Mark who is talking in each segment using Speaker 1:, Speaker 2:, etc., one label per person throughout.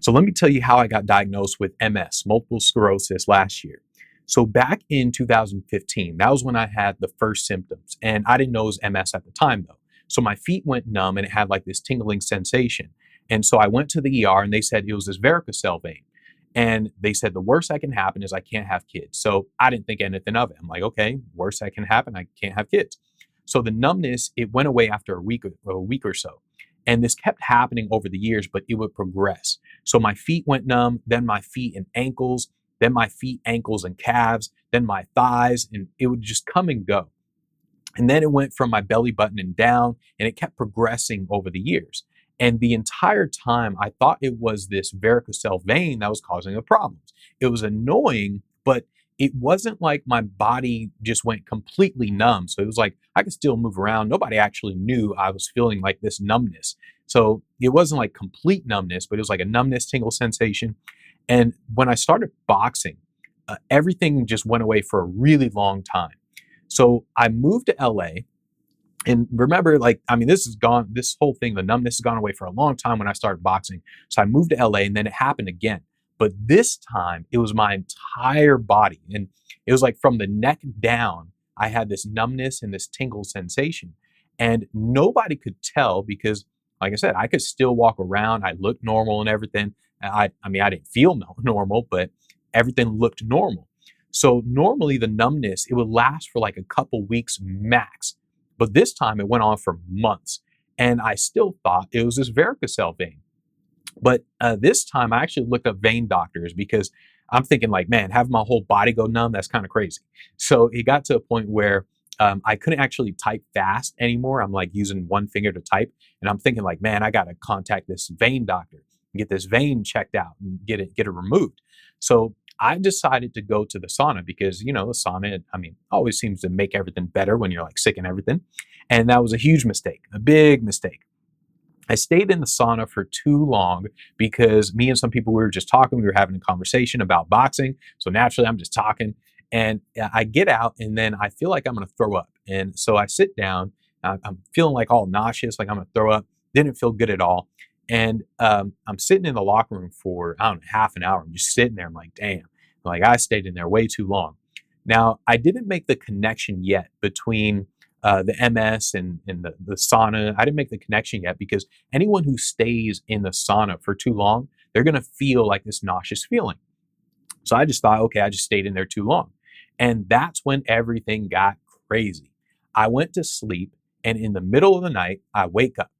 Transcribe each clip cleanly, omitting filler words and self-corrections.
Speaker 1: So let me tell you how I got diagnosed with MS, multiple sclerosis, last year. So back in 2015, that was when I had the first symptoms, and I didn't know it was MS at the time though. So my feet went numb and it had like this tingling sensation. And so I went to the ER and they said it was this varicocele vein. And they said the worst that can happen is I can't have kids. So I didn't think anything of it. I'm like, okay, worst that can happen, I can't have kids. So the numbness, it went away after a week or so. And this kept happening over the years, but it would progress. So my feet went numb, then my feet and ankles, then my feet, ankles, and calves, then my thighs, and it would just come and go. And then it went from my belly button and down, and it kept progressing over the years. And the entire time, I thought it was this varicocele vein that was causing the problems. It was annoying, but it wasn't like my body just went completely numb. So it was like I could still move around. Nobody actually knew I was feeling like this numbness. So it wasn't like complete numbness, but it was like a numbness, tingle sensation. And when I started boxing, everything just went away for a really long time. So I moved to LA. And remember, like, I mean, this is gone, this whole thing, the numbness has gone away for a long time when I started boxing. So I moved to LA and then it happened again. But this time it was my entire body. And it was like from the neck down, I had this numbness and this tingle sensation. And nobody could tell because, like I said, I could still walk around. I looked normal and everything. I mean, I didn't feel normal, but everything looked normal. So normally the numbness, it would last for like a couple weeks max. But this time it went on for months. And I still thought it was this varicocele vein. But this time I actually looked up vein doctors because I'm thinking like, man, have my whole body go numb, that's kind of crazy. So it got to a point where I couldn't actually type fast anymore. I'm like using one finger to type. And I'm thinking like, man, I got to contact this vein doctor and get this vein checked out and get it removed. So I decided to go to the sauna because, you know, the sauna, I mean, always seems to make everything better when you're like sick and everything. And that was a huge mistake, a big mistake. I stayed in the sauna for too long because me and some people, we were just talking, we were having a conversation about boxing. So naturally, I'm just talking. And I get out and then I feel like I'm going to throw up. And so I sit down. I'm feeling like all nauseous, like I'm going to throw up. Didn't feel good at all. And I'm sitting in the locker room for, I don't know, half an hour. I'm just sitting there. I'm like, damn, like I stayed in there way too long. Now, I didn't make the connection yet between the MS and the sauna. I didn't make the connection yet because anyone who stays in the sauna for too long, they're going to feel like this nauseous feeling. So I just thought, okay, I just stayed in there too long. And that's when everything got crazy. I went to sleep, and in the middle of the night, I wake up.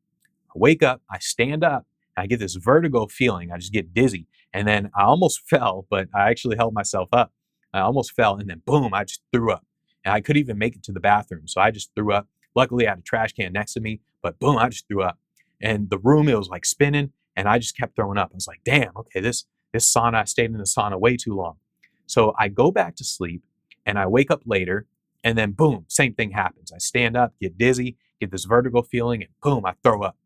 Speaker 1: I stand up, and I get this vertigo feeling. I just get dizzy. And then I almost fell, but I actually held myself up. I almost fell, and then boom, I just threw up. And I couldn't even make it to the bathroom. So I just threw up. Luckily, I had a trash can next to me, but boom, I just threw up. And the room, it was like spinning, and I just kept throwing up. I was like, damn, okay, this sauna, I stayed in the sauna way too long. So I go back to sleep, and I wake up later, and then boom, same thing happens. I stand up, get dizzy, get this vertigo feeling, and boom, I throw up.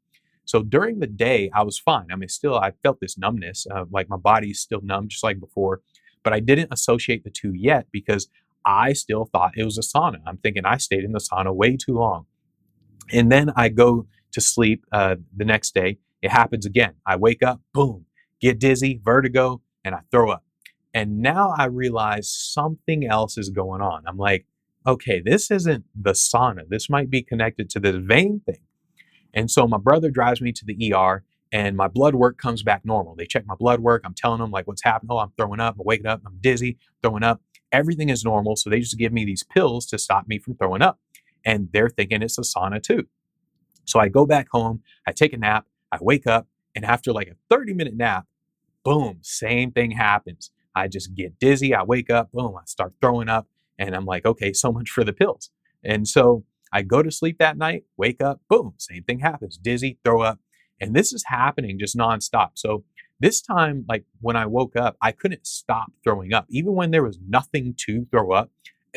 Speaker 1: So during the day, I was fine. I mean, still, I felt this numbness, like my body's still numb, just like before, but I didn't associate the two yet because I still thought it was a sauna. I'm thinking I stayed in the sauna way too long. And then I go to sleep the next day. It happens again. I wake up, boom, get dizzy, vertigo, and I throw up. And now I realize something else is going on. I'm like, okay, this isn't the sauna. This might be connected to this vein thing. And so my brother drives me to the ER and my blood work comes back normal. They check my blood work. I'm telling them like what's happening. Oh, I'm throwing up. I'm waking up. I'm dizzy, throwing up. Everything is normal. So they just give me these pills to stop me from throwing up. And they're thinking it's a sauna too. So I go back home. I take a nap. I wake up. And after like a 30-minute nap, boom, same thing happens. I just get dizzy. I wake up. Boom, I start throwing up. And I'm like, okay, so much for the pills. And so I go to sleep that night, wake up, boom, same thing happens. Dizzy, throw up. And this is happening just nonstop. So this time, like when I woke up, I couldn't stop throwing up. Even when there was nothing to throw up,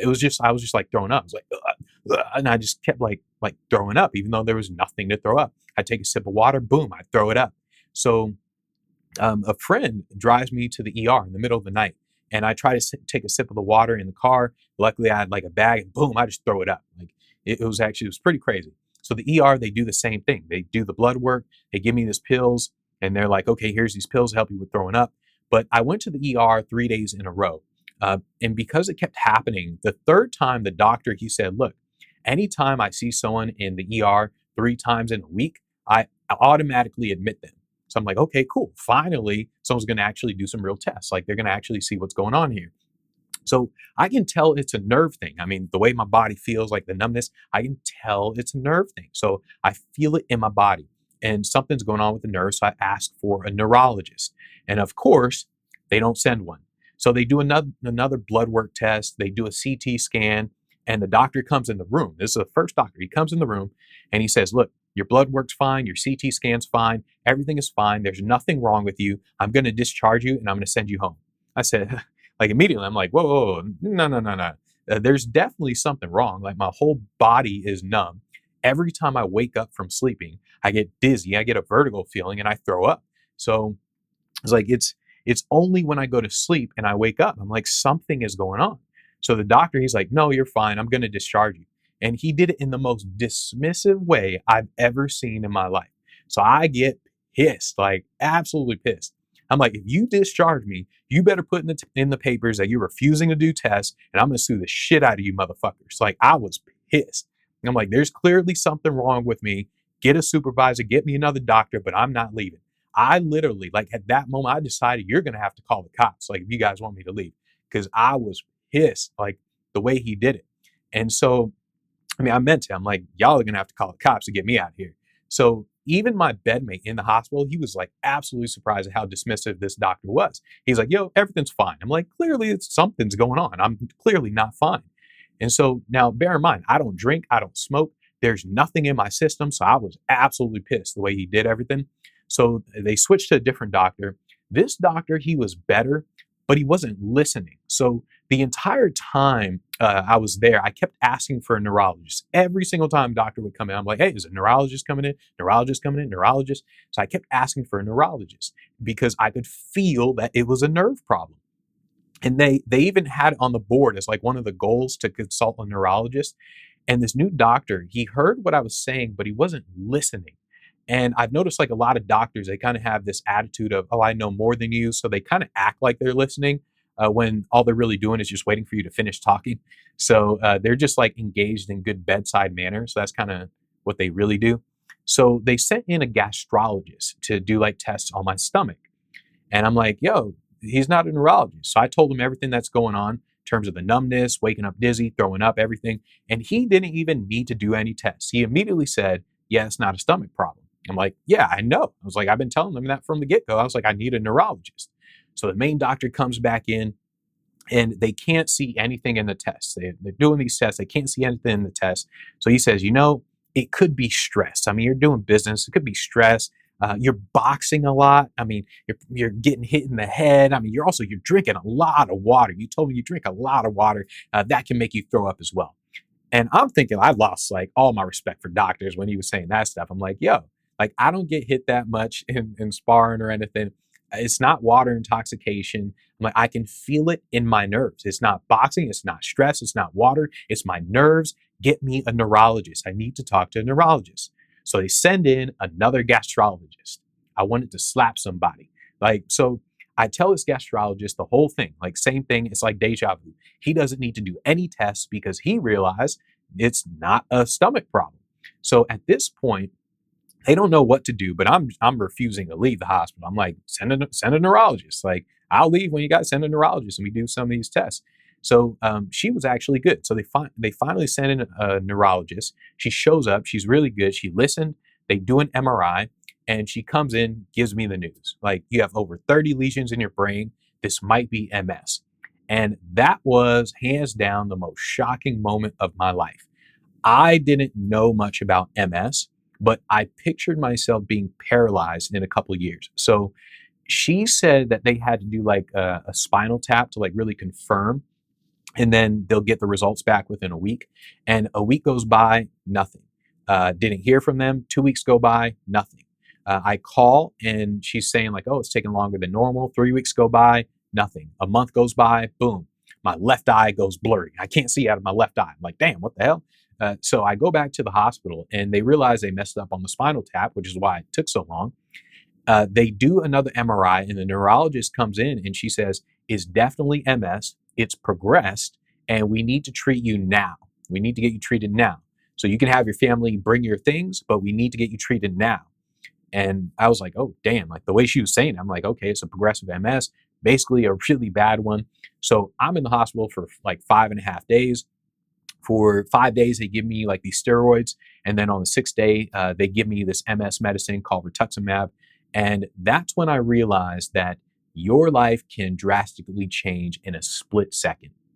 Speaker 1: I was just like throwing up. I was like, ugh, ugh, and I just kept like throwing up, even though there was nothing to throw up. I take a sip of water, boom, I throw it up. So a friend drives me to the ER in the middle of the night. And I try to take a sip of the water in the car. Luckily, I had like a bag, and boom, I just throw it up. Like it was pretty crazy. So the ER, they do the same thing. They do the blood work. They give me these pills. And they're like, okay, here's these pills to help you with throwing up. But I went to the ER 3 days in a row. And because it kept happening, the third time the doctor, he said, look, anytime I see someone in the ER 3 times in a week, I automatically admit them. So I'm like, okay, cool. Finally, someone's going to actually do some real tests. Like they're going to actually see what's going on here. So I can tell it's a nerve thing. I mean, the way my body feels, like the numbness, I can tell it's a nerve thing. So I feel it in my body and something's going on with the nerve. So I ask for a neurologist. And of course, they don't send one. So they do another blood work test. They do a CT scan and the doctor comes in the room. This is the first doctor. He comes in the room and he says, look, your blood work's fine. Your CT scan's fine. Everything is fine. There's nothing wrong with you. I'm going to discharge you and I'm going to send you home. I said, like immediately, I'm like, whoa, whoa, whoa, no, no, no, no. There's definitely something wrong. Like my whole body is numb. Every time I wake up from sleeping, I get dizzy, I get a vertigo feeling, and I throw up. So it's like it's only when I go to sleep and I wake up, I'm like, something is going on. So the doctor, he's like, no, you're fine. I'm going to discharge you. And he did it in the most dismissive way I've ever seen in my life. So I get pissed, like absolutely pissed. I'm like, if you discharge me, you better put in the papers that you're refusing to do tests, and I'm going to sue the shit out of you motherfuckers. Like, I was pissed. And I'm like, there's clearly something wrong with me. Get a supervisor, get me another doctor, but I'm not leaving. I literally, like at that moment, I decided you're going to have to call the cops, like if you guys want me to leave, because I was pissed, like the way he did it. And so, I mean, I meant to. I'm like, y'all are going to have to call the cops to get me out of here. So even my bedmate in the hospital, he was like absolutely surprised at how dismissive this doctor was. He's like, yo, everything's fine. I'm like, clearly something's going on. I'm clearly not fine. And so now bear in mind, I don't drink, I don't smoke. There's nothing in my system. So I was absolutely pissed the way he did everything. So they switched to a different doctor. This doctor, he was better, but he wasn't listening. So the entire time I was there, I kept asking for a neurologist. Every single time doctor would come in, I'm like, hey, is a neurologist coming in? Neurologist coming in? Neurologist? So I kept asking for a neurologist because I could feel that it was a nerve problem. And they even had it on the board as like one of the goals to consult a neurologist. And this new doctor, he heard what I was saying, but he wasn't listening. And I've noticed like a lot of doctors, they kind of have this attitude of, oh, I know more than you. So they kind of act like they're listening when all they're really doing is just waiting for you to finish talking. So they're just like engaged in good bedside manner. So that's kind of what they really do. So they sent in a gastrologist to do like tests on my stomach. And I'm like, yo, he's not a neurologist. So I told him everything that's going on in terms of the numbness, waking up dizzy, throwing up, everything. And he didn't even need to do any tests. He immediately said, yeah, it's not a stomach problem. I'm like, yeah, I know. I was like, I've been telling them that from the get-go. I was like, I need a neurologist. So the main doctor comes back in and they can't see anything in the test. They're doing these tests. They can't see anything in the test. So he says, it could be stress. I mean, you're doing business. It could be stress. You're boxing a lot. I mean, you're getting hit in the head. I mean, you're drinking a lot of water. You told me you drink a lot of water. That can make you throw up as well. And I'm thinking I lost like all my respect for doctors when he was saying that stuff. I'm like, yo, like I don't get hit that much in sparring or anything. It's not water intoxication. I'm like, I can feel it in my nerves. It's not boxing. It's not stress. It's not water. It's my nerves. Get me a neurologist. I need to talk to a neurologist. So they send in another gastrologist. I wanted to slap somebody. Like, so I tell this gastrologist the whole thing, like same thing. It's like deja vu. He doesn't need to do any tests because he realized it's not a stomach problem. So at this point, they don't know what to do, but I'm refusing to leave the hospital. I'm like, send a neurologist. Like, I'll leave when you guys send a neurologist and we do some of these tests. So she was actually good. So they finally sent in a neurologist. She shows up. She's really good. She listened. They do an MRI, and she comes in, gives me the news. Like, you have over 30 lesions in your brain. This might be MS. And that was hands down the most shocking moment of my life. I didn't know much about MS, but I pictured myself being paralyzed in a couple of years. So she said that they had to do like a spinal tap to like really confirm, and then they'll get the results back within a week. And a week goes by, nothing. Didn't hear from them. 2 weeks go by, nothing. I call and she's saying like, oh, it's taking longer than normal. 3 weeks go by, nothing. A month goes by, boom, my left eye goes blurry. I can't see out of my left eye. I'm like, damn, what the hell? So I go back to the hospital and they realize they messed up on the spinal tap, which is why it took so long. They do another MRI, and the neurologist comes in and she says, it's definitely MS. It's progressed, and we need to treat you now. We need to get you treated now. So you can have your family bring your things, but we need to get you treated now. And I was like, oh, damn. Like the way she was saying it, I'm like, okay, it's a progressive MS, basically a really bad one. So I'm in the hospital for like 5.5 days. For 5 days, they give me like these steroids. And then on the sixth day, they give me this MS medicine called rituximab. And that's when I realized that your life can drastically change in a split second.